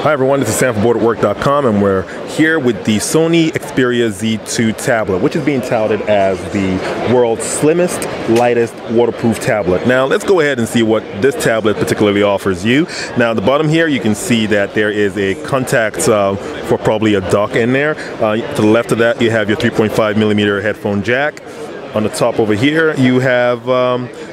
Hi everyone, this is Sam from Booredatwork.com, and we're here with the Sony Xperia Z2 tablet, which is being touted as the world's slimmest, lightest, waterproof tablet. Now let's go ahead and see what this tablet particularly offers you. Now at the bottom here you can see that there is a contact for probably a dock in there. To the left of that you have your 3.5mm headphone jack. On the top over here you have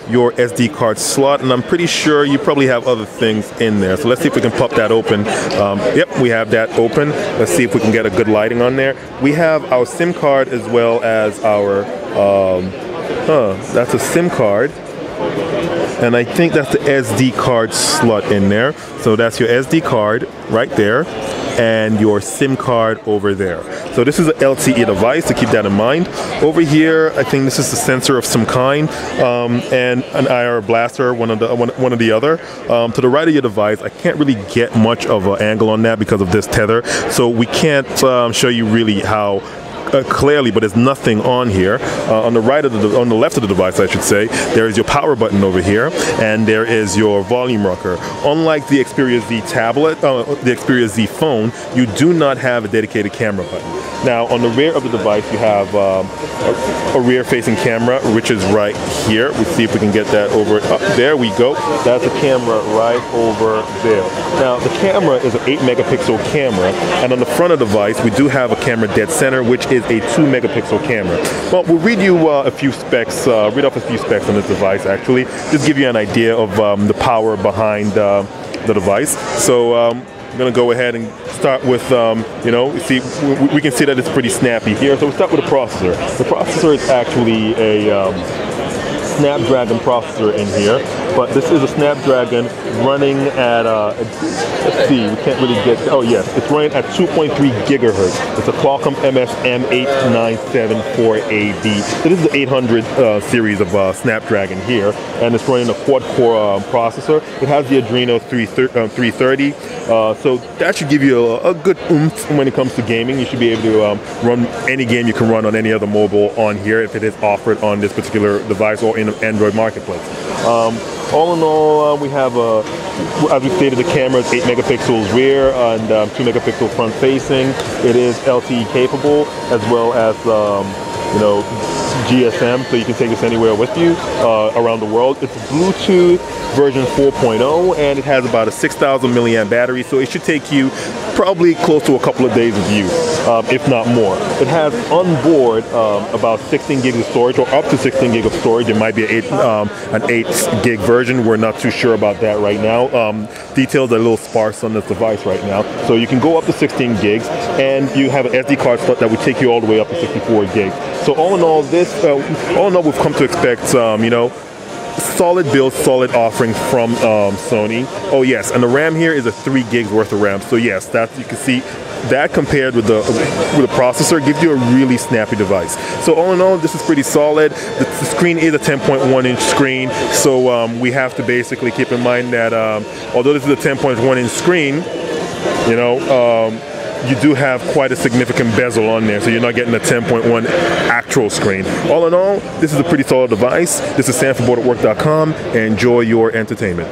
your SD card slot, and I'm pretty sure you probably have other things in there. So let's see if we can pop that open. Yep, we have that open. Let's see if we can get a good lighting on there. We have our SIM card as well as our, that's a SIM card. And I think that's the SD card slot in there. So that's your SD card right there, and your SIM card over there. So this is an LTE device, to keep that in mind. Over here, I think this is a sensor of some kind, and an IR blaster, one or the other. To the right of your device, I can't really get much of an angle on that because of this tether, so we can't show you really how clearly, but there's nothing on here. On the left of the device, I should say, there is your power button over here, and there is your volume rocker. Unlike the Xperia Z tablet, the Xperia Z phone, you do not have a dedicated camera button. Now, on the rear of the device, you have a rear-facing camera, which is right here. We'll see if we can get that over. There we go. That's a camera right over there. Now, the camera is an 8-megapixel camera, and on the front of the device, we do have a camera dead center, which is a 2-megapixel camera. Well, we'll read you a few specs, read off a few specs on this device, actually, just give you an idea of the power behind the device. So I'm going to go ahead and start with, you know, see, we can see that it's pretty snappy here. So we'll start with the processor. The processor is actually a Snapdragon processor in here, but this is a Snapdragon running at, let's see, we can't really get, oh yes, it's running at 2.3 gigahertz. It's a Qualcomm MS-M8974AB. So this is the 800 series of Snapdragon here, and it's running a quad-core processor. It has the Adreno 330, so that should give you a good oomph when it comes to gaming. You should be able to run any game you can run on any other mobile on here if it is offered on this particular device or in an Android marketplace. All in all, we have, as we stated, the camera is 8 megapixels rear and 2 megapixel front facing. It is LTE capable, as well as you know, GSM, so you can take this anywhere with you around the world. It's Bluetooth version 4.0, and it has about a 6,000 milliamp battery, so it should take you probably close to a couple of days of use, if not more. It has on board about 16 gigs of storage, or up to 16 gigs of storage. It might be an 8 gig version. We're not too sure about that right now. Details are a little sparse on this device right now. So you can go up to 16 gigs, and you have an SD card slot that would take you all the way up to 64 gigs. So all in all, we've come to expect, you know, solid build, solid offering from Sony. Oh yes, and the RAM here is a 3 gigs worth of RAM. So yes, that you can see that compared with the processor gives you a really snappy device. So all in all, this is pretty solid. The screen is a 10.1-inch screen, so we have to basically keep in mind that although this is a 10.1-inch screen, you know, you do have quite a significant bezel on there, so you're not getting a 10.1 actual screen. All in all, this is a pretty solid device. This is Sam from Booredatwork.com, and enjoy your entertainment.